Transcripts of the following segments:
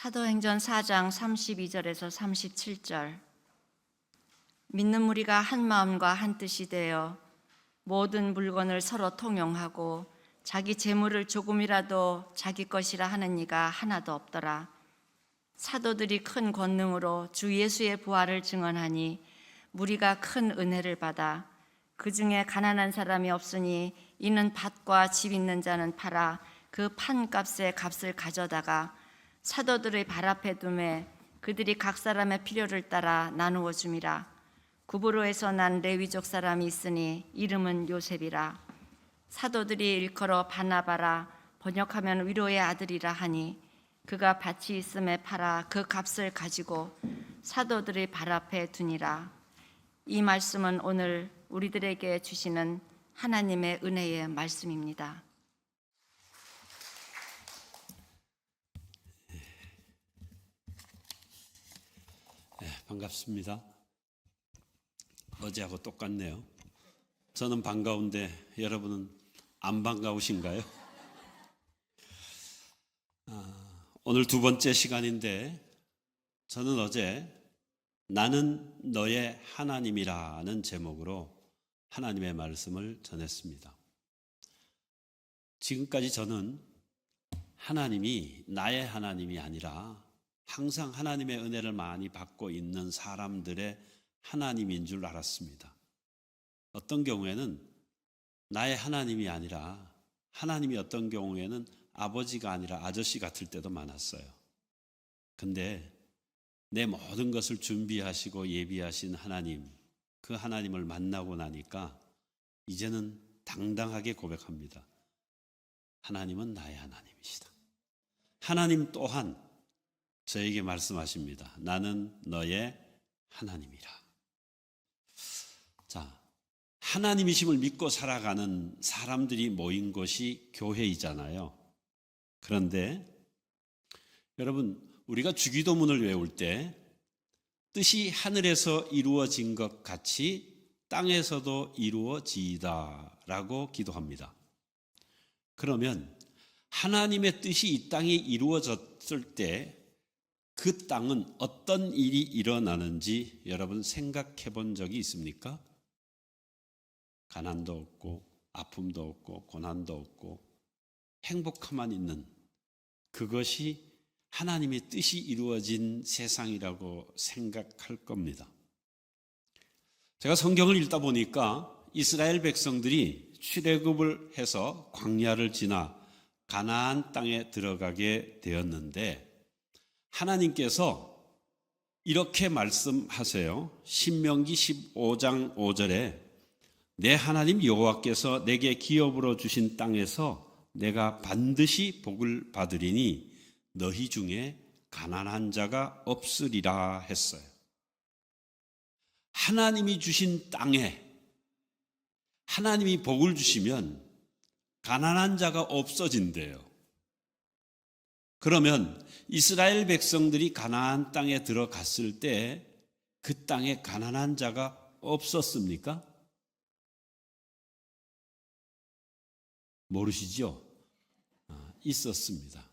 사도행전 4장 32절에서 37절. 믿는 무리가 한 마음과 한 뜻이 되어 모든 물건을 서로 통용하고 자기 재물을 조금이라도 자기 것이라 하는 이가 하나도 없더라. 사도들이 큰 권능으로 주 예수의 부활을 증언하니 무리가 큰 은혜를 받아 그 중에 가난한 사람이 없으니 이는 밭과 집 있는 자는 팔아 그 판값의 값을 가져다가 사도들의 발 앞에 두매 그들이 각 사람의 필요를 따라 나누어 줌이라. 구브로에서 난 레위족 사람이 있으니 이름은 요셉이라. 사도들이 일컬어 바나바라 번역하면 위로의 아들이라 하니 그가 밭이 있음에 팔아 그 값을 가지고 사도들의 발 앞에 두니라. 이 말씀은 오늘 우리들에게 주시는 하나님의 은혜의 말씀입니다. 반갑습니다. 어제하고 똑같네요. 저는 반가운데 여러분은 안 반가우신가요? 오늘 두 번째 시간인데 저는 어제 나는 너의 하나님이라는 제목으로 하나님의 말씀을 전했습니다. 지금까지 저는 하나님이 나의 하나님이 아니라 항상 하나님의 은혜를 많이 받고 있는 사람들의 하나님인 줄 알았습니다. 어떤 경우에는 나의 하나님이 아니라 하나님이 어떤 경우에는 아버지가 아니라 아저씨 같을 때도 많았어요. 근데 내 모든 것을 준비하시고 예비하신 하나님, 그 하나님을 만나고 나니까 이제는 당당하게 고백합니다. 하나님은 나의 하나님이시다. 하나님 또한 저에게 말씀하십니다. 나는 너의 하나님이라. 자, 하나님이심을 믿고 살아가는 사람들이 모인 것이 교회이잖아요. 그런데 여러분, 우리가 주기도문을 외울 때 뜻이 하늘에서 이루어진 것 같이 땅에서도 이루어지이다 라고 기도합니다. 그러면 하나님의 뜻이 이 땅에 이루어졌을 때 그 땅은 어떤 일이 일어나는지 여러분 생각해 본 적이 있습니까? 가난도 없고 아픔도 없고 고난도 없고 행복함만 있는 그것이 하나님의 뜻이 이루어진 세상이라고 생각할 겁니다. 제가 성경을 읽다 보니까 이스라엘 백성들이 출애굽을 해서 광야를 지나 가나안 땅에 들어가게 되었는데 하나님께서 이렇게 말씀하세요. 신명기 15장 5절에 내 하나님 여호와께서 내게 기업으로 주신 땅에서 내가 반드시 복을 받으리니 너희 중에 가난한 자가 없으리라 했어요. 하나님이 주신 땅에 하나님이 복을 주시면 가난한 자가 없어진대요. 그러면 이스라엘 백성들이 가나안 땅에 들어갔을 때 그 땅에 가난한 자가 없었습니까? 모르시죠? 있었습니다.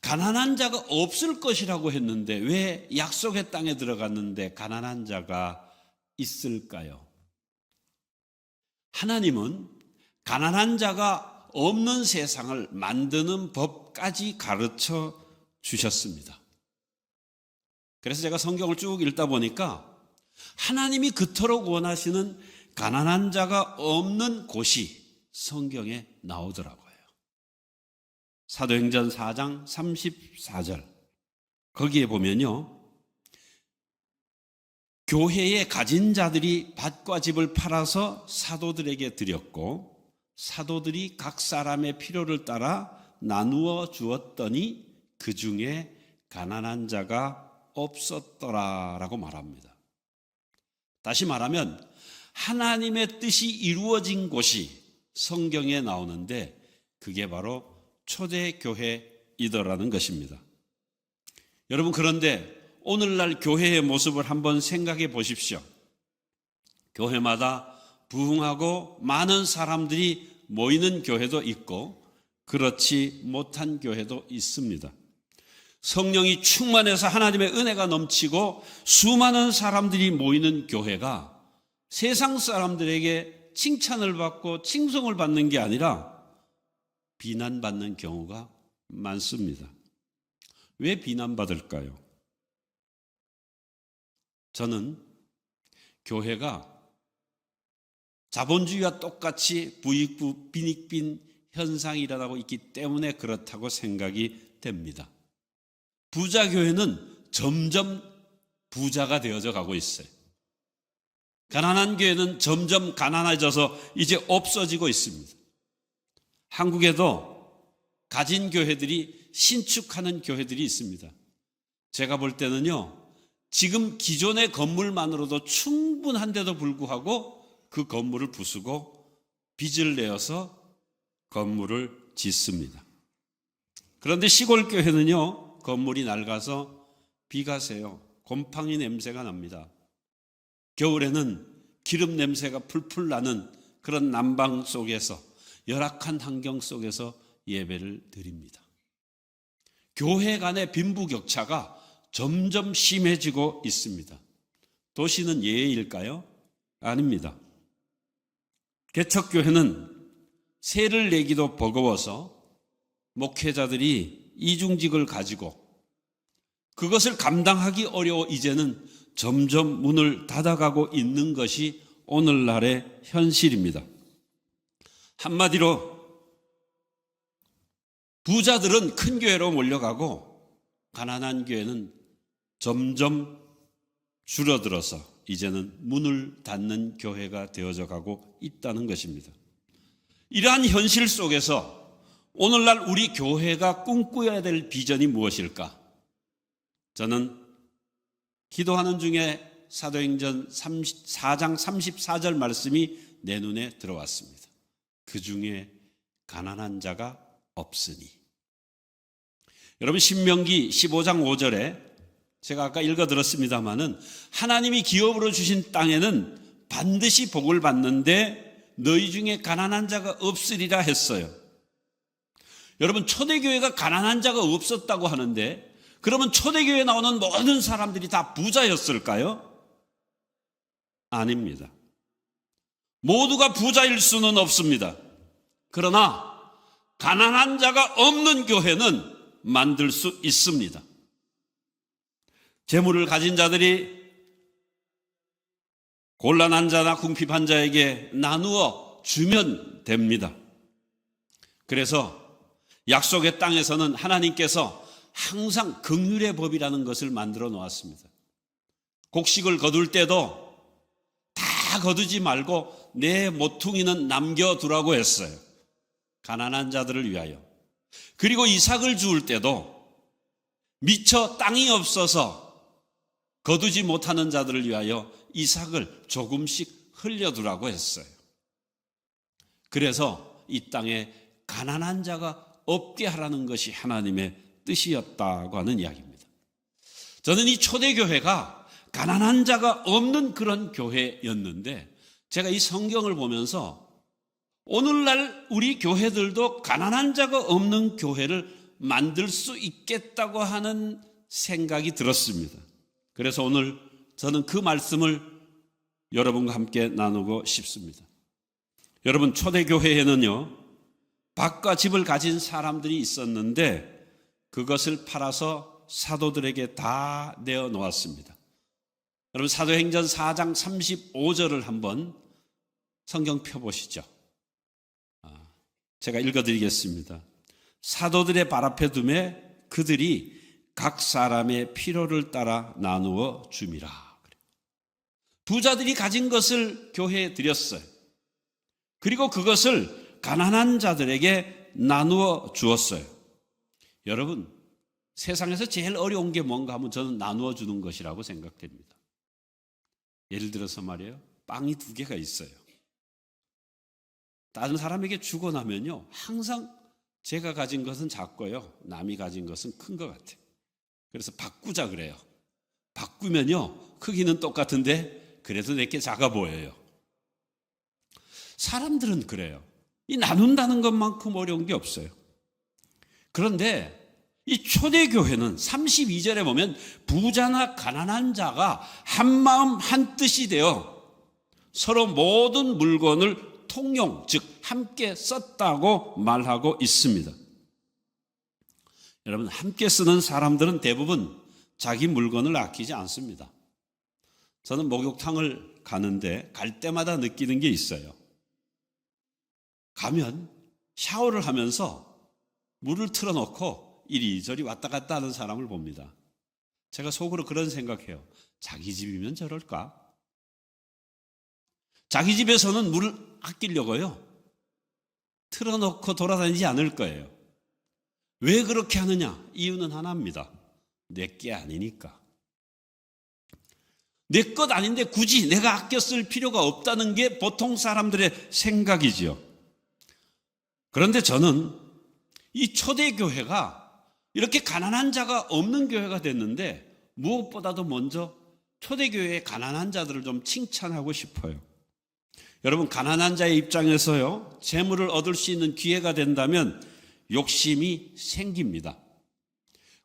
가난한 자가 없을 것이라고 했는데 왜 약속의 땅에 들어갔는데 가난한 자가 있을까요? 하나님은 가난한 자가 없는 세상을 만드는 법까지 가르쳐 주셨습니다. 그래서 제가 성경을 쭉 읽다 보니까 하나님이 그토록 원하시는 가난한 자가 없는 곳이 성경에 나오더라고요. 사도행전 4장 34절 거기에 보면요, 교회에 가진 자들이 밭과 집을 팔아서 사도들에게 드렸고 사도들이 각 사람의 필요를 따라 나누어 주었더니 그 중에 가난한 자가 없었더라라고 말합니다. 다시 말하면 하나님의 뜻이 이루어진 곳이 성경에 나오는데 그게 바로 초대교회이더라는 것입니다. 여러분, 그런데 오늘날 교회의 모습을 한번 생각해 보십시오. 교회마다 부흥하고 많은 사람들이 모이는 교회도 있고 그렇지 못한 교회도 있습니다. 성령이 충만해서 하나님의 은혜가 넘치고 수많은 사람들이 모이는 교회가 세상 사람들에게 칭찬을 받고 칭송을 받는 게 아니라 비난받는 경우가 많습니다. 왜 비난받을까요? 저는 교회가 자본주의와 똑같이 부익부 빈익빈 현상이 일어나고 있기 때문에 그렇다고 생각이 됩니다. 부자 교회는 점점 부자가 되어져 가고 있어요. 가난한 교회는 점점 가난해져서 이제 없어지고 있습니다. 한국에도 가진 교회들이 신축하는 교회들이 있습니다. 제가 볼 때는요, 지금 기존의 건물만으로도 충분한데도 불구하고 그 건물을 부수고 빚을 내어서 건물을 짓습니다. 그런데 시골 교회는요, 건물이 낡아서 비가 새요. 곰팡이 냄새가 납니다. 겨울에는 기름 냄새가 풀풀 나는 그런 난방 속에서, 열악한 환경 속에서 예배를 드립니다. 교회 간의 빈부격차가 점점 심해지고 있습니다. 도시는 예외일까요? 아닙니다. 개척교회는 세를 내기도 버거워서 목회자들이 이중직을 가지고 그것을 감당하기 어려워 이제는 점점 문을 닫아가고 있는 것이 오늘날의 현실입니다. 한마디로 부자들은 큰 교회로 몰려가고 가난한 교회는 점점 줄어들어서 이제는 문을 닫는 교회가 되어져 가고 있다는 것입니다. 이러한 현실 속에서 오늘날 우리 교회가 꿈꿔야 될 비전이 무엇일까? 저는 기도하는 중에 사도행전 4장 34절 말씀이 내 눈에 들어왔습니다. 그 중에 가난한 자가 없으니. 여러분, 신명기 15장 5절에 제가 아까 읽어드렸습니다마는 하나님이 기업으로 주신 땅에는 반드시 복을 받는데 너희 중에 가난한 자가 없으리라 했어요. 여러분, 초대교회가 가난한 자가 없었다고 하는데 그러면 초대교회에 나오는 모든 사람들이 다 부자였을까요? 아닙니다. 모두가 부자일 수는 없습니다. 그러나 가난한 자가 없는 교회는 만들 수 있습니다. 재물을 가진 자들이 곤란한 자나 궁핍한 자에게 나누어 주면 됩니다. 그래서 약속의 땅에서는 하나님께서 항상 긍휼의 법이라는 것을 만들어 놓았습니다. 곡식을 거둘 때도 다 거두지 말고 내 모퉁이는 남겨두라고 했어요. 가난한 자들을 위하여. 그리고 이삭을 주울 때도 미처 땅이 없어서 거두지 못하는 자들을 위하여 이삭을 조금씩 흘려두라고 했어요. 그래서 이 땅에 가난한 자가 없게 하라는 것이 하나님의 뜻이었다고 하는 이야기입니다. 저는 이 초대교회가 가난한 자가 없는 그런 교회였는데 제가 이 성경을 보면서 오늘날 우리 교회들도 가난한 자가 없는 교회를 만들 수 있겠다고 하는 생각이 들었습니다. 그래서 오늘 저는 그 말씀을 여러분과 함께 나누고 싶습니다. 여러분, 초대교회에는요, 밭과 집을 가진 사람들이 있었는데 그것을 팔아서 사도들에게 다 내어놓았습니다. 여러분, 사도행전 4장 35절을 한번 성경 펴보시죠. 제가 읽어드리겠습니다. 사도들의 발 앞에 두매 그들이 각 사람의 필요를 따라 나누어 줌이라. 부자들이 가진 것을 교회에 드렸어요. 그리고 그것을 가난한 자들에게 나누어 주었어요. 여러분, 세상에서 제일 어려운 게 뭔가 하면 저는 나누어 주는 것이라고 생각됩니다. 예를 들어서 말이에요, 빵이 2개가 있어요. 다른 사람에게 주고 나면요, 항상 제가 가진 것은 작고요, 남이 가진 것은 큰 것 같아요. 그래서 바꾸자 그래요. 바꾸면요, 크기는 똑같은데 그래도 내게 작아 보여요. 사람들은 그래요. 이 나눈다는 것만큼 어려운 게 없어요. 그런데 이 초대교회는 32절에 보면 부자나 가난한 자가 한마음 한뜻이 되어 서로 모든 물건을 통용, 즉 함께 썼다고 말하고 있습니다. 여러분, 함께 쓰는 사람들은 대부분 자기 물건을 아끼지 않습니다. 저는 목욕탕을 가는데 갈 때마다 느끼는 게 있어요. 가면 샤워를 하면서 물을 틀어놓고 이리저리 왔다 갔다 하는 사람을 봅니다. 제가 속으로 그런 생각해요. 자기 집이면 저럴까? 자기 집에서는 물을 아끼려고요. 틀어놓고 돌아다니지 않을 거예요. 왜 그렇게 하느냐? 이유는 하나입니다. 내 게 아니니까. 내 것 아닌데 굳이 내가 아껴 쓸 필요가 없다는 게 보통 사람들의 생각이지요. 그런데 저는 이 초대교회가 이렇게 가난한 자가 없는 교회가 됐는데 무엇보다도 먼저 초대교회의 가난한 자들을 좀 칭찬하고 싶어요. 여러분, 가난한 자의 입장에서요, 재물을 얻을 수 있는 기회가 된다면 욕심이 생깁니다.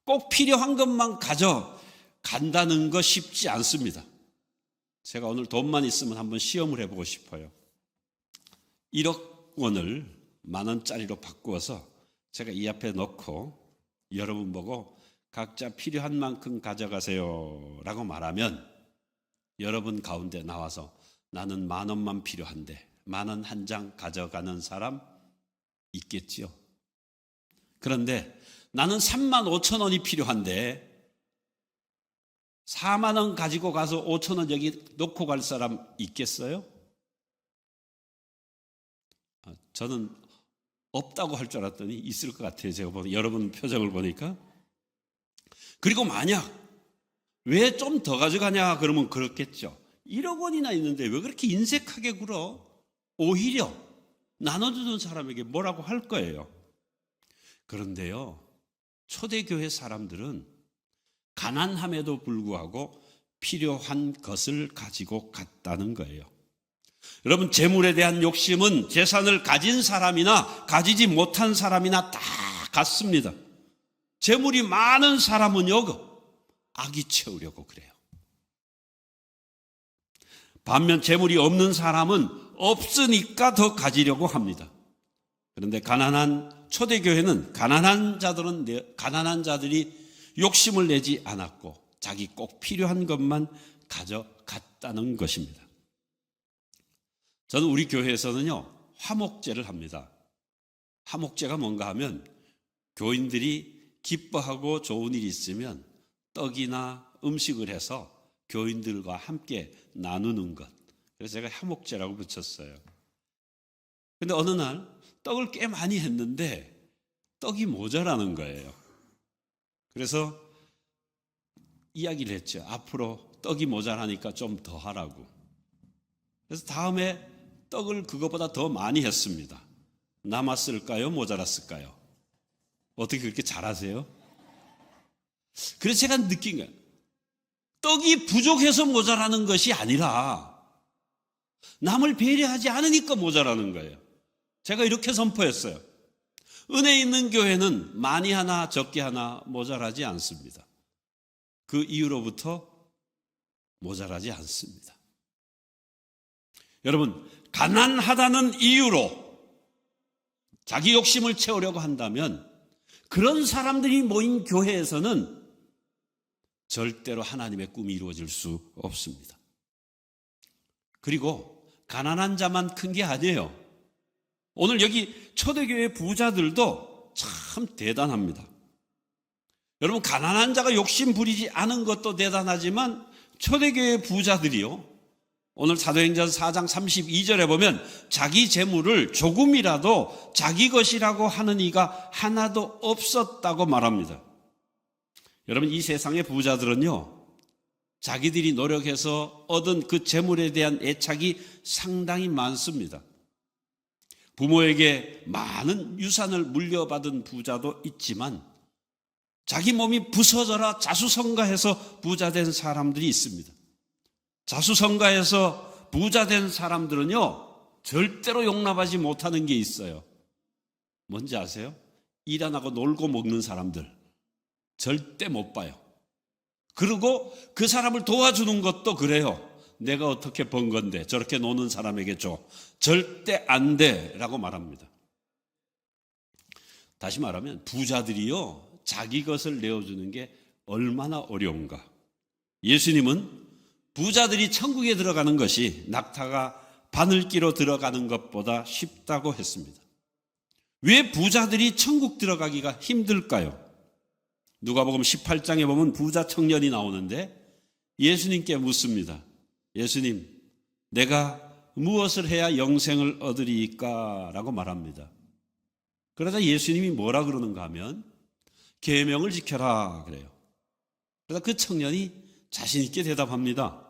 꼭 필요한 것만 가져간다는 거 쉽지 않습니다. 제가 오늘 돈만 있으면 한번 시험을 해보고 싶어요. 1억 원을 10,000원짜리로 바꾸어서 제가 이 앞에 넣고 여러분 보고 각자 필요한 만큼 가져가세요 라고 말하면 여러분 가운데 나와서 나는 10,000원만 필요한데 10,000원 한 장 가져가는 사람 있겠지요. 그런데 나는 35,000원이 필요한데 40,000원 가지고 가서 5,000원 여기 놓고 갈 사람 있겠어요? 저는 없다고 할 줄 알았더니 있을 것 같아요. 제가 여러분 표정을 보니까. 그리고 만약 왜 좀 더 가져가냐 그러면 그렇겠죠. 1억 원이나 있는데 왜 그렇게 인색하게 굴어? 오히려 나눠주는 사람에게 뭐라고 할 거예요. 그런데요, 초대교회 사람들은 가난함에도 불구하고 필요한 것을 가지고 갔다는 거예요. 여러분, 재물에 대한 욕심은 재산을 가진 사람이나 가지지 못한 사람이나 다 같습니다. 재물이 많은 사람은요, 악이 채우려고 그래요. 반면 재물이 없는 사람은 없으니까 더 가지려고 합니다. 그런데 가난한 초대교회는 가난한 자들이 욕심을 내지 않았고 자기 꼭 필요한 것만 가져갔다는 것입니다. 저는 우리 교회에서는요, 화목제를 합니다. 화목제가 뭔가 하면 교인들이 기뻐하고 좋은 일이 있으면 떡이나 음식을 해서 교인들과 함께 나누는 것. 그래서 제가 화목제라고 붙였어요. 근데 어느 날 떡을 꽤 많이 했는데 떡이 모자라는 거예요. 그래서 이야기를 했죠. 앞으로 떡이 모자라니까 좀 더 하라고. 그래서 다음에 떡을 그거보다 더 많이 했습니다. 남았을까요? 모자랐을까요? 어떻게 그렇게 잘하세요? 그래서 제가 느낀 거예요. 떡이 부족해서 모자라는 것이 아니라 남을 배려하지 않으니까 모자라는 거예요. 제가 이렇게 선포했어요. 은혜 있는 교회는 많이 하나 적게 하나 모자라지 않습니다. 그 이후로부터 모자라지 않습니다. 여러분, 가난하다는 이유로 자기 욕심을 채우려고 한다면 그런 사람들이 모인 교회에서는 절대로 하나님의 꿈이 이루어질 수 없습니다. 그리고 가난한 자만 큰 게 아니에요. 오늘 여기 초대교회 부자들도 참 대단합니다. 여러분, 가난한 자가 욕심 부리지 않은 것도 대단하지만 초대교회 부자들이요, 오늘 사도행전 4장 32절에 보면 자기 재물을 조금이라도 자기 것이라고 하는 이가 하나도 없었다고 말합니다. 여러분, 이 세상의 부자들은요, 자기들이 노력해서 얻은 그 재물에 대한 애착이 상당히 많습니다. 부모에게 많은 유산을 물려받은 부자도 있지만 자기 몸이 부서져라 자수성가해서 부자된 사람들이 있습니다. 자수성가해서 부자된 사람들은요, 절대로 용납하지 못하는 게 있어요. 뭔지 아세요? 일 안 하고 놀고 먹는 사람들. 절대 못 봐요. 그리고 그 사람을 도와주는 것도 그래요. 내가 어떻게 번 건데 저렇게 노는 사람에게 줘. 절대 안 돼라고 말합니다. 다시 말하면 부자들이요, 자기 것을 내어주는 게 얼마나 어려운가. 예수님은 부자들이 천국에 들어가는 것이 낙타가 바늘기로 들어가는 것보다 쉽다고 했습니다. 왜 부자들이 천국 들어가기가 힘들까요? 누가복음 18장에 보면 부자 청년이 나오는데 예수님께 묻습니다. 예수님, 내가 무엇을 해야 영생을 얻으리까? 라고 말합니다. 그러자 예수님이 뭐라 그러는가 하면 계명을 지켜라 그래요. 그래서 그 청년이 자신 있게 대답합니다.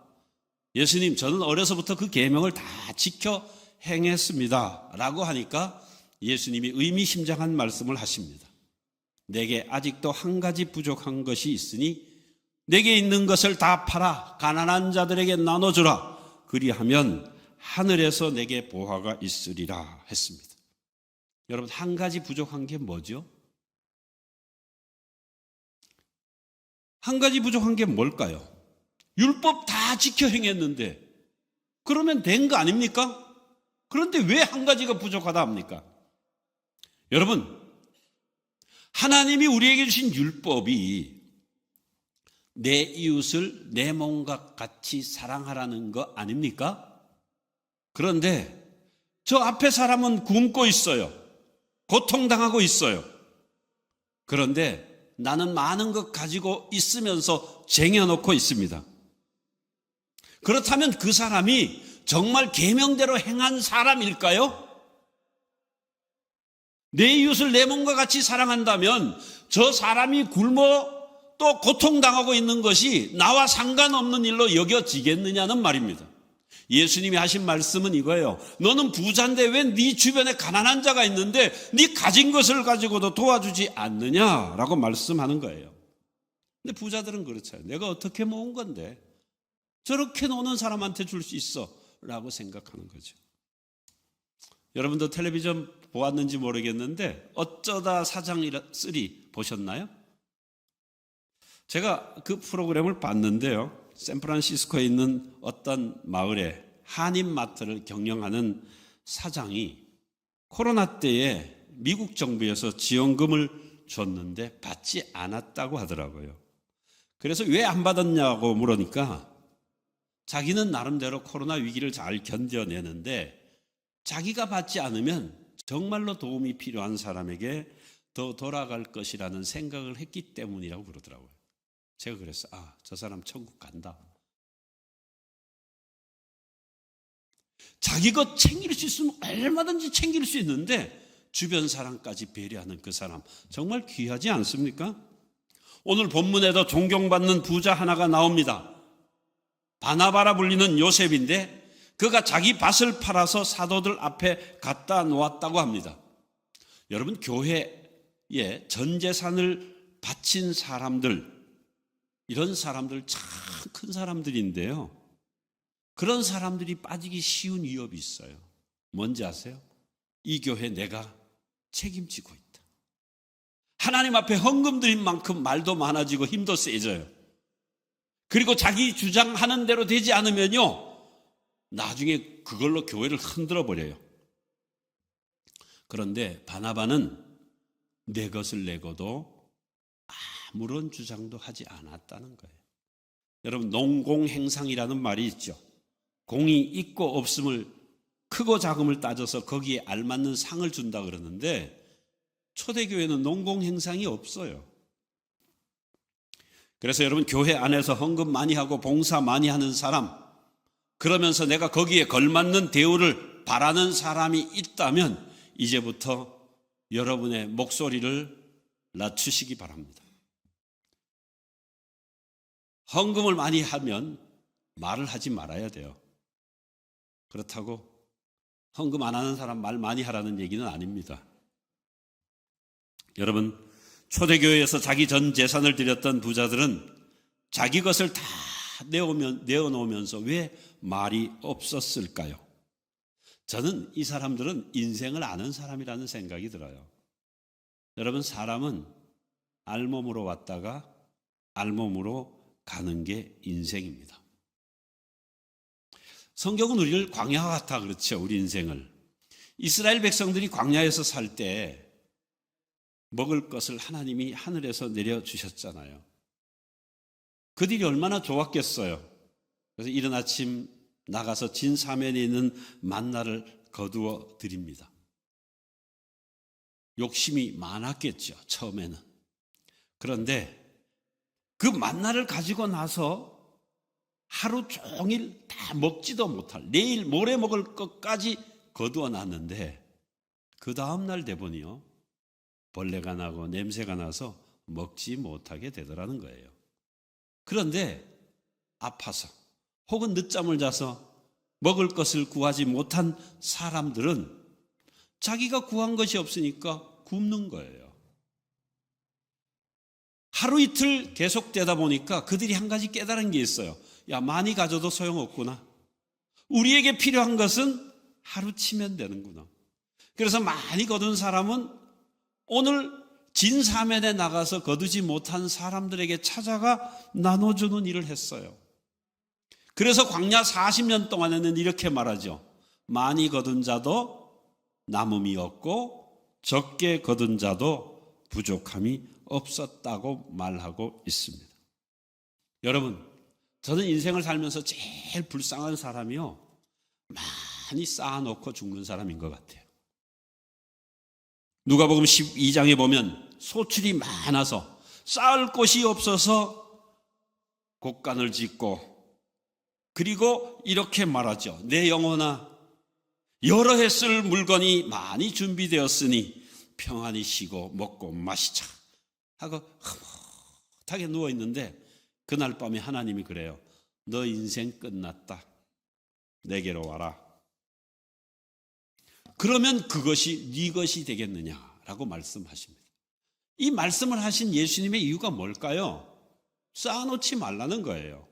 예수님, 저는 어려서부터 그 계명을 다 지켜 행했습니다 라고 하니까 예수님이 의미심장한 말씀을 하십니다. 내게 아직도 한 가지 부족한 것이 있으니 내게 있는 것을 다 팔아 가난한 자들에게 나눠주라. 그리하면 하늘에서 내게 보화가 있으리라 했습니다. 여러분, 한 가지 부족한 게 뭐죠? 한 가지 부족한 게 뭘까요? 율법 다 지켜 행했는데 그러면 된 거 아닙니까? 그런데 왜 한 가지가 부족하다 합니까? 여러분, 하나님이 우리에게 주신 율법이 내 이웃을 내 몸과 같이 사랑하라는 거 아닙니까? 그런데 저 앞에 사람은 굶고 있어요. 고통당하고 있어요. 그런데 나는 많은 것 가지고 있으면서 쟁여놓고 있습니다. 그렇다면 그 사람이 정말 계명대로 행한 사람일까요? 내 이웃을 내 몸과 같이 사랑한다면 저 사람이 굶어 또 고통당하고 있는 것이 나와 상관없는 일로 여겨지겠느냐는 말입니다. 예수님이 하신 말씀은 이거예요. 너는 부자인데 왜 네 주변에 가난한 자가 있는데 네 가진 것을 가지고도 도와주지 않느냐라고 말씀하는 거예요. 근데 부자들은 그렇잖아요. 내가 어떻게 모은 건데 저렇게 노는 사람한테 줄 수 있어 라고 생각하는 거죠. 여러분도 텔레비전 보았는지 모르겠는데 어쩌다 사장 3 보셨나요? 제가 그 프로그램을 봤는데요. 샌프란시스코에 있는 어떤 마을에 한인마트를 경영하는 사장이 코로나 때에 미국 정부에서 지원금을 줬는데 받지 않았다고 하더라고요. 그래서 왜 안 받았냐고 물으니까 자기는 나름대로 코로나 위기를 잘 견뎌내는데 자기가 받지 않으면 정말로 도움이 필요한 사람에게 더 돌아갈 것이라는 생각을 했기 때문이라고 그러더라고요. 제가 그랬어요. 저 사람 천국 간다. 자기 것 챙길 수 있으면 얼마든지 챙길 수 있는데 주변 사람까지 배려하는 그 사람 정말 귀하지 않습니까? 오늘 본문에도 존경받는 부자 하나가 나옵니다. 바나바라 불리는 요셉인데 그가 자기 밭을 팔아서 사도들 앞에 갖다 놓았다고 합니다. 여러분, 교회에 전 재산을 바친 사람들, 이런 사람들 참 큰 사람들인데요. 그런 사람들이 빠지기 쉬운 위협이 있어요. 뭔지 아세요? 이 교회 내가 책임지고 있다. 하나님 앞에 헌금 드린 만큼 말도 많아지고 힘도 세져요. 그리고 자기 주장하는 대로 되지 않으면요, 나중에 그걸로 교회를 흔들어 버려요. 그런데 바나바는 내 것을 내고도 아무런 주장도 하지 않았다는 거예요. 여러분, 농공행상이라는 말이 있죠. 공이 있고 없음을, 크고 작음을 따져서 거기에 알맞는 상을 준다 그러는데 초대교회는 농공행상이 없어요. 그래서 여러분, 교회 안에서 헌금 많이 하고 봉사 많이 하는 사람, 그러면서 내가 거기에 걸맞는 대우를 바라는 사람이 있다면 이제부터 여러분의 목소리를 낮추시기 바랍니다. 헌금을 많이 하면 말을 하지 말아야 돼요. 그렇다고 헌금 안 하는 사람 말 많이 하라는 얘기는 아닙니다. 여러분, 초대교회에서 자기 전 재산을 드렸던 부자들은 자기 것을 다 내어놓으면서 왜 말이 없었을까요? 저는 이 사람들은 인생을 아는 사람이라는 생각이 들어요. 여러분, 사람은 알몸으로 왔다가 알몸으로 가는 게 인생입니다. 성경은 우리를 광야 같아 그렇죠. 우리 인생을. 이스라엘 백성들이 광야에서 살 때 먹을 것을 하나님이 하늘에서 내려주셨잖아요. 그들이 얼마나 좋았겠어요. 그래서 이른 아침 나가서 진사면에 있는 만나를 거두어 드립니다. 욕심이 많았겠죠, 처음에는. 그런데 그 만나를 가지고 나서 하루 종일 다 먹지도 못할, 내일 모레 먹을 것까지 거두어 놨는데 그 다음날 되보니요, 벌레가 나고 냄새가 나서 먹지 못하게 되더라는 거예요. 그런데 아파서 혹은 늦잠을 자서 먹을 것을 구하지 못한 사람들은 자기가 구한 것이 없으니까 굶는 거예요. 하루 이틀 계속되다 보니까 그들이 한 가지 깨달은 게 있어요. 야, 많이 가져도 소용없구나. 우리에게 필요한 것은 하루 치면 되는구나. 그래서 많이 거둔 사람은 오늘 진사면에 나가서 거두지 못한 사람들에게 찾아가 나눠주는 일을 했어요. 그래서 광야 40년 동안에는 이렇게 말하죠. 많이 거둔 자도 남음이 없고 적게 거둔 자도 부족함이 없었다고 말하고 있습니다. 여러분, 저는 인생을 살면서 제일 불쌍한 사람이요, 많이 쌓아놓고 죽는 사람인 것 같아요. 누가복음 12장에 보면 소출이 많아서 쌓을 곳이 없어서 곡간을 짓고, 그리고 이렇게 말하죠. 내 영혼아, 여러 해 쓸 물건이 많이 준비되었으니 평안히 쉬고 먹고 마시자 하고 흐뭇하게 누워있는데 그날 밤에 하나님이 그래요. 너 인생 끝났다. 내게로 와라. 그러면 그것이 네 것이 되겠느냐라고 말씀하십니다. 이 말씀을 하신 예수님의 이유가 뭘까요? 쌓아놓지 말라는 거예요.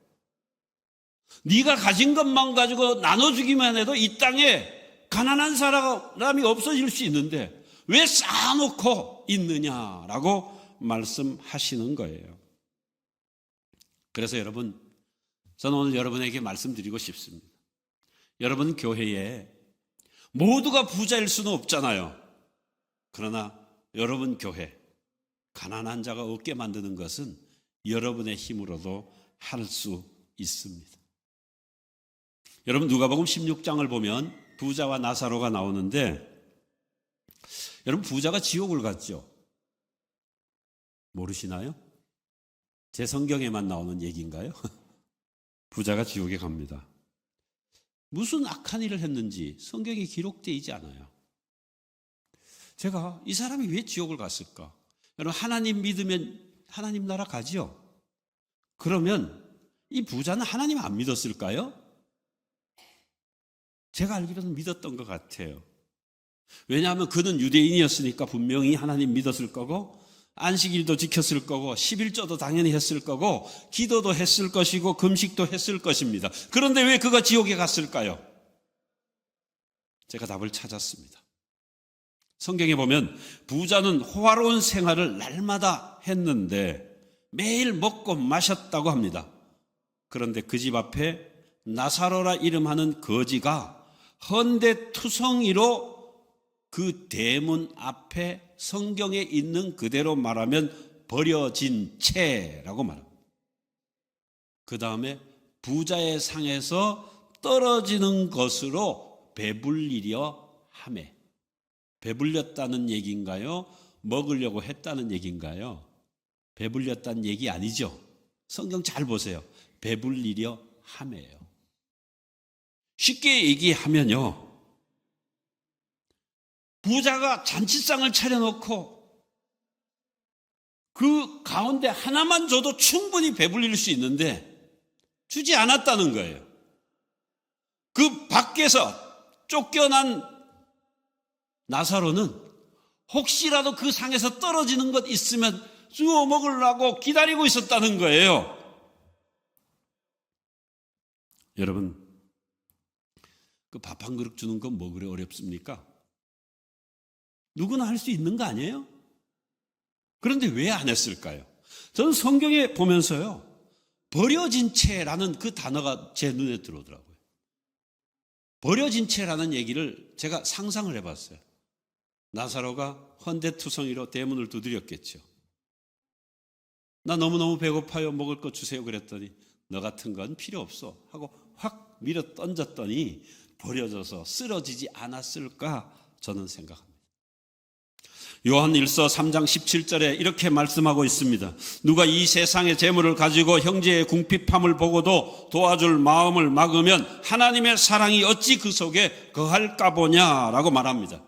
네가 가진 것만 가지고 나눠주기만 해도 이 땅에 가난한 사람이 없어질 수 있는데 왜 쌓아놓고 있느냐라고 말씀하시는 거예요. 그래서 여러분, 저는 오늘 여러분에게 말씀드리고 싶습니다. 여러분 교회에 모두가 부자일 수는 없잖아요. 그러나 여러분 교회, 가난한 자가 없게 만드는 것은 여러분의 힘으로도 할 수 있습니다. 여러분 누가복음 16장을 보면 부자와 나사로가 나오는데, 여러분 부자가 지옥을 갔죠? 모르시나요? 제 성경에만 나오는 얘기인가요? 부자가 지옥에 갑니다. 무슨 악한 일을 했는지 성경에 기록되어 있지 않아요. 제가 이 사람이 왜 지옥을 갔을까? 여러분 하나님 믿으면 하나님 나라 가지요? 그러면 이 부자는 하나님 안 믿었을까요? 제가 알기로는 믿었던 것 같아요. 왜냐하면 그는 유대인이었으니까 분명히 하나님 믿었을 거고, 안식일도 지켰을 거고, 11조도 당연히 했을 거고, 기도도 했을 것이고, 금식도 했을 것입니다. 그런데 왜 그가 지옥에 갔을까요? 제가 답을 찾았습니다. 성경에 보면 부자는 호화로운 생활을 날마다 했는데 매일 먹고 마셨다고 합니다. 그런데 그 집 앞에 나사로라 이름하는 거지가 헌데투성이로 그 대문 앞에 성경에 있는 그대로 말하면 버려진 채라고 말합니다. 그 다음에 부자의 상에서 떨어지는 것으로 배불리려 하매. 배불렸다는 얘기인가요? 먹으려고 했다는 얘기인가요? 배불렸다는 얘기 아니죠. 성경 잘 보세요. 배불리려 하매요. 쉽게 얘기하면요, 부자가 잔치상을 차려놓고 그 가운데 하나만 줘도 충분히 배불릴 수 있는데 주지 않았다는 거예요. 그 밖에서 쫓겨난 나사로는 혹시라도 그 상에서 떨어지는 것 있으면 주워 먹으려고 기다리고 있었다는 거예요. 여러분, 그 밥 한 그릇 주는 건 뭐 그래 어렵습니까? 누구나 할 수 있는 거 아니에요? 그런데 왜 안 했을까요? 저는 성경에 보면서요, 버려진 채라는 그 단어가 제 눈에 들어오더라고요. 버려진 채라는 얘기를 제가 상상을 해봤어요. 나사로가 헌데투성이로 대문을 두드렸겠죠. 나 너무너무 배고파요. 먹을 거 주세요. 그랬더니 너 같은 건 필요 없어 하고 확 밀어 던졌더니 버려져서 쓰러지지 않았을까 저는 생각합니다. 요한 1서 3장 17절에 이렇게 말씀하고 있습니다. 누가 이 세상의 재물을 가지고 형제의 궁핍함을 보고도 도와줄 마음을 막으면 하나님의 사랑이 어찌 그 속에 거할까 보냐라고 말합니다.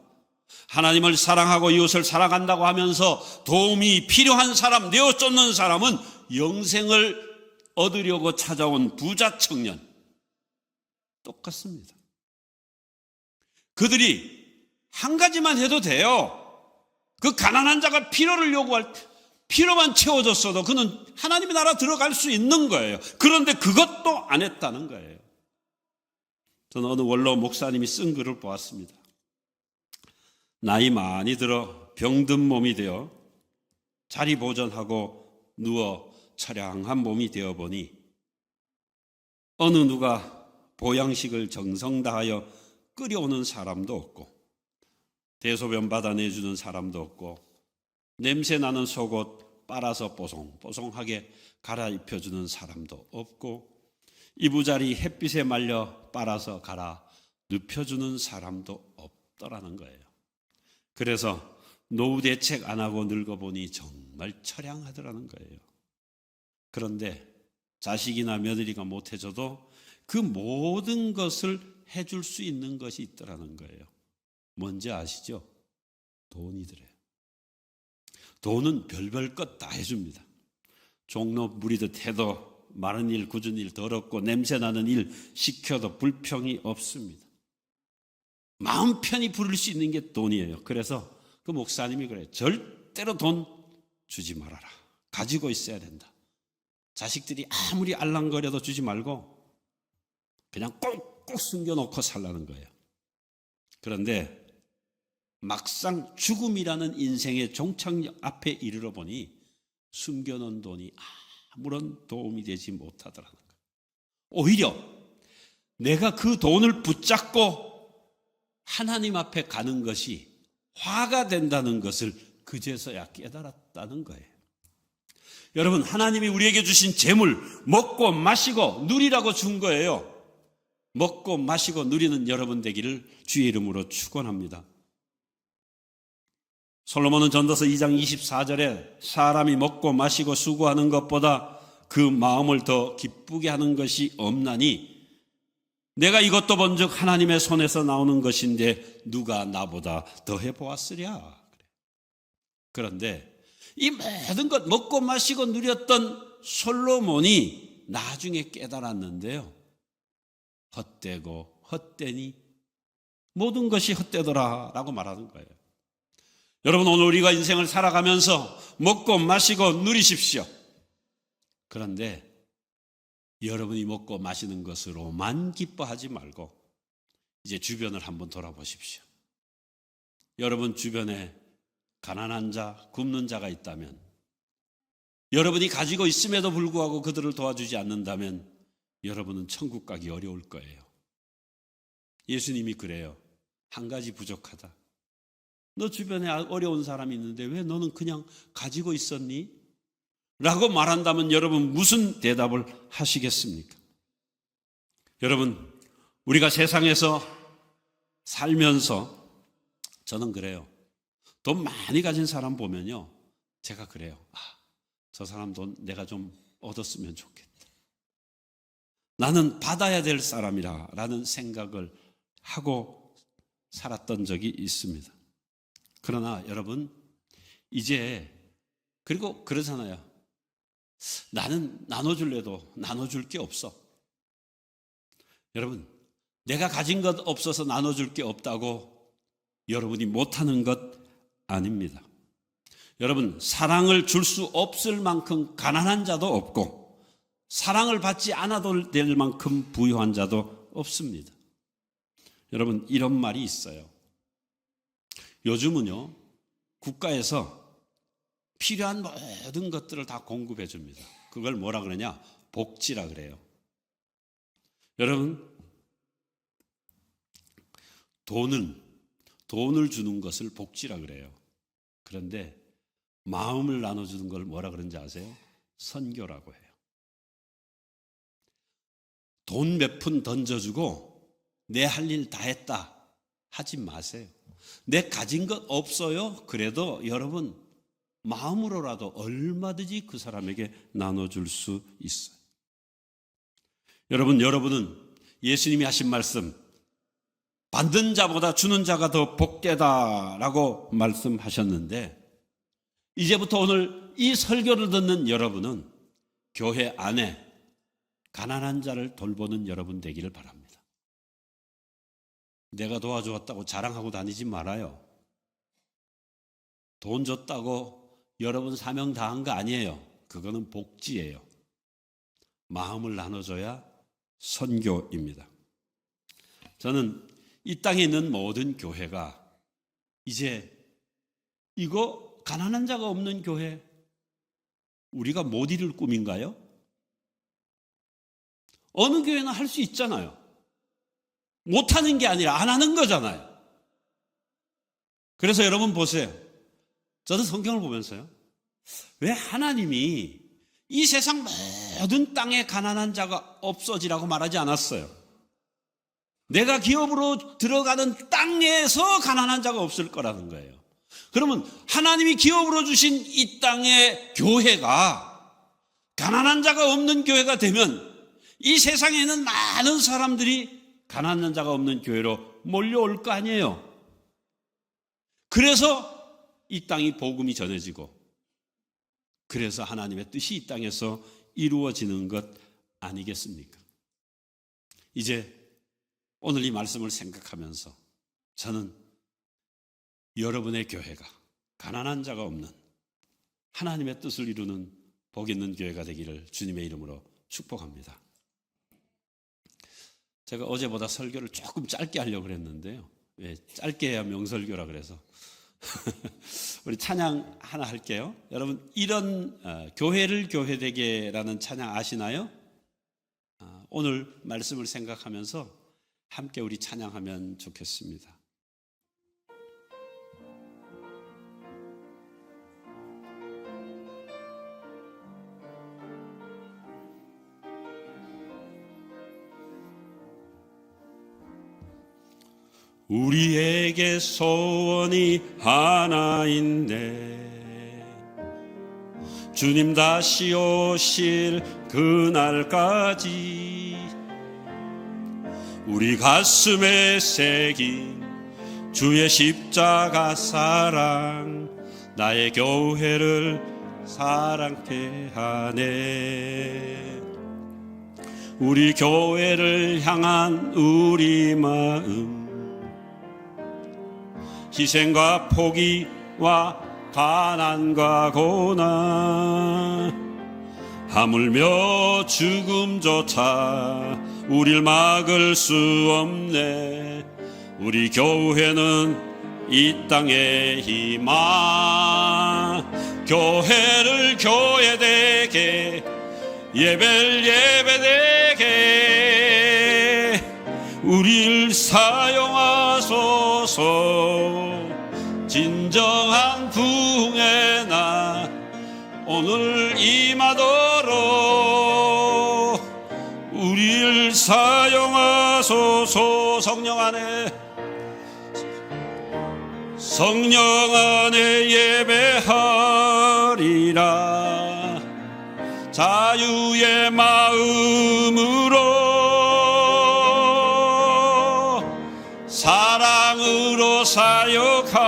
하나님을 사랑하고 이웃을 사랑한다고 하면서 도움이 필요한 사람, 내어 쫓는 사람은 영생을 얻으려고 찾아온 부자 청년 똑같습니다. 그들이 한 가지만 해도 돼요. 그 가난한 자가 필요를 요구할 때 필요만 채워줬어도 그는 하나님의 나라 들어갈 수 있는 거예요. 그런데 그것도 안 했다는 거예요. 저는 어느 원로 목사님이 쓴 글을 보았습니다. 나이 많이 들어 병든 몸이 되어 자리 보존하고 누워 처량한 몸이 되어 보니 어느 누가 보양식을 정성 다하여 끓여오는 사람도 없고 대소변 받아내주는 사람도 없고 냄새나는 속옷 빨아서 뽀송뽀송하게 갈아입혀주는 사람도 없고 이부자리 햇빛에 말려 빨아서 갈아 눕혀주는 사람도 없더라는 거예요. 그래서 노후 대책 안 하고 늙어보니 정말 처량하더라는 거예요. 그런데 자식이나 며느리가 못해줘도 그 모든 것을 해줄 수 있는 것이 있더라는 거예요. 뭔지 아시죠? 돈이더래요. 돈은 별별 것 다 해줍니다. 종로 무리듯 해도 마른 일, 굳은 일, 더럽고 냄새나는 일 시켜도 불평이 없습니다. 마음 편히 부를 수 있는 게 돈이에요. 그래서 그 목사님이 그래요. 절대로 돈 주지 말아라. 가지고 있어야 된다. 자식들이 아무리 알랑거려도 주지 말고 그냥 꼭꼭 숨겨놓고 살라는 거예요. 그런데 막상 죽음이라는 인생의 종착역 앞에 이르러 보니 숨겨놓은 돈이 아무런 도움이 되지 못하더라는 거예요. 오히려 내가 그 돈을 붙잡고 하나님 앞에 가는 것이 화가 된다는 것을 그제서야 깨달았다는 거예요. 여러분, 하나님이 우리에게 주신 재물, 먹고 마시고 누리라고 준 거예요. 먹고 마시고 누리는 여러분 되기를 주의 이름으로 축원합니다. 솔로몬은 전도서 2장 24절에 사람이 먹고 마시고 수고하는 것보다 그 마음을 더 기쁘게 하는 것이 없나니 내가 이것도 본즉 하나님의 손에서 나오는 것인데 누가 나보다 더해 보았으랴. 그런데 이 모든 것 먹고 마시고 누렸던 솔로몬이 나중에 깨달았는데요. 헛되고 헛되니 모든 것이 헛되더라라고 말하는 거예요. 여러분, 오늘 우리가 인생을 살아가면서 먹고 마시고 누리십시오. 그런데 여러분이 먹고 마시는 것으로만 기뻐하지 말고 이제 주변을 한번 돌아보십시오. 여러분 주변에 가난한 자, 굶는 자가 있다면, 여러분이 가지고 있음에도 불구하고 그들을 도와주지 않는다면 여러분은 천국 가기 어려울 거예요. 예수님이 그래요. 한 가지 부족하다. 너 주변에 어려운 사람이 있는데 왜 너는 그냥 가지고 있었니? 라고 말한다면 여러분 무슨 대답을 하시겠습니까? 여러분, 우리가 세상에서 살면서 저는 그래요. 돈 많이 가진 사람 보면요, 제가 그래요. 저 사람 돈 내가 좀 얻었으면 좋겠다. 나는 받아야 될 사람이라 라는 생각을 하고 살았던 적이 있습니다. 그러나 여러분, 이제 그리고 그러잖아요. 나는 나눠줄래도 나눠줄 게 없어. 여러분, 내가 가진 것 없어서 나눠줄 게 없다고 여러분이 못하는 것 아닙니다. 여러분, 사랑을 줄 수 없을 만큼 가난한 자도 없고 사랑을 받지 않아도 될 만큼 부유한 자도 없습니다. 여러분, 이런 말이 있어요. 요즘은요, 국가에서 필요한 모든 것들을 다 공급해 줍니다. 그걸 뭐라 그러냐? 복지라 그래요. 여러분, 돈을 주는 것을 복지라 그래요. 그런데 마음을 나눠주는 걸 뭐라 그런지 아세요? 선교라고 해요. 돈 몇 푼 던져주고 내 할 일 다 했다 하지 마세요. 내 가진 것 없어요? 그래도 여러분 마음으로라도 얼마든지 그 사람에게 나눠줄 수 있어요. 여러분은 예수님이 하신 말씀, 받는 자보다 주는 자가 더 복되다라고 말씀하셨는데, 이제부터 오늘 이 설교를 듣는 여러분은 교회 안에 가난한 자를 돌보는 여러분 되기를 바랍니다. 내가 도와주었다고 자랑하고 다니지 말아요. 돈 줬다고 여러분 사명 다한 거 아니에요. 그거는 복지예요. 마음을 나눠줘야 선교입니다. 저는 이 땅에 있는 모든 교회가 이제 이거 가난한 자가 없는 교회, 우리가 못 이룰 꿈인가요? 어느 교회는 할 수 있잖아요. 못하는 게 아니라 안 하는 거잖아요. 그래서 여러분 보세요. 저는 성경을 보면서요, 왜 하나님이 이 세상 모든 땅에 가난한 자가 없어지라고 말하지 않았어요? 내가 기업으로 들어가는 땅에서 가난한 자가 없을 거라는 거예요. 그러면 하나님이 기업으로 주신 이 땅의 교회가 가난한 자가 없는 교회가 되면 이 세상에 있는 많은 사람들이 가난한 자가 없는 교회로 몰려올 거 아니에요. 그래서 이 땅이 복음이 전해지고, 그래서 하나님의 뜻이 이 땅에서 이루어지는 것 아니겠습니까? 이제 오늘 이 말씀을 생각하면서 저는 여러분의 교회가 가난한 자가 없는 하나님의 뜻을 이루는 복 있는 교회가 되기를 주님의 이름으로 축복합니다. 제가 어제보다 설교를 조금 짧게 하려고 그랬는데요. 왜 짧게 해야 명설교라 그래서 우리 찬양 하나 할게요. 여러분, 이런 교회를 교회되게라는 찬양 아시나요? 오늘 말씀을 생각하면서 함께 우리 찬양하면 좋겠습니다. 우리에게 소원이 하나인데, 주님 다시 오실 그날까지 우리 가슴에 새긴 주의 십자가 사랑, 나의 교회를 사랑케 하네. 우리 교회를 향한 우리 마음, 희생과 포기와 가난과 고난, 하물며 죽음조차 우릴 막을 수 없네. 우리 교회는 이 땅의 희망, 교회를 교회되게, 예배를 예배되게 우릴 사용하소서. 진정한 부흥의 날 오늘 임하도록 우리를 사용하소서. 성령 안에 예배하리라. 자유의 마음으로 사랑으로 사역하리라.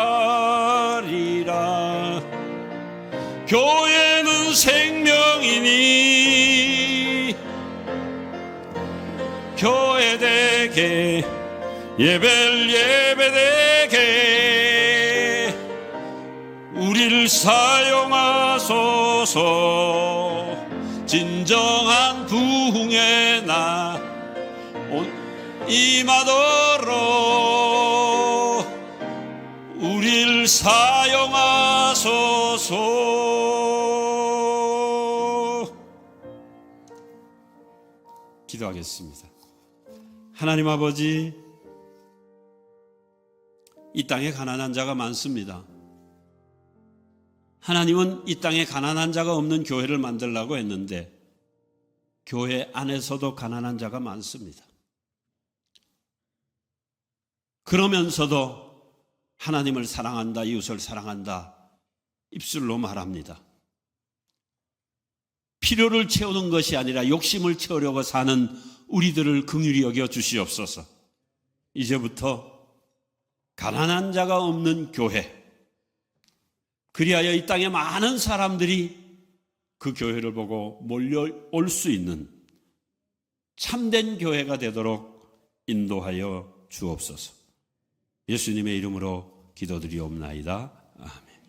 교회는 생명이니 교회되게, 예배를 예배되게 우리를 사용하소서. 진정한 부흥의 날 임하도록 우리를 사용하소서. 기도하겠습니다. 하나님 아버지, 이 땅에 가난한 자가 많습니다. 하나님은 이 땅에 가난한 자가 없는 교회를 만들려고 했는데 교회 안에서도 가난한 자가 많습니다. 그러면서도 하나님을 사랑한다, 이웃을 사랑한다 입술로 말합니다. 필요를 채우는 것이 아니라 욕심을 채우려고 사는 우리들을 긍휼히 여겨 주시옵소서. 이제부터 가난한 자가 없는 교회, 그리하여 이 땅에 많은 사람들이 그 교회를 보고 몰려올 수 있는 참된 교회가 되도록 인도하여 주옵소서. 예수님의 이름으로 기도드리옵나이다. 아멘.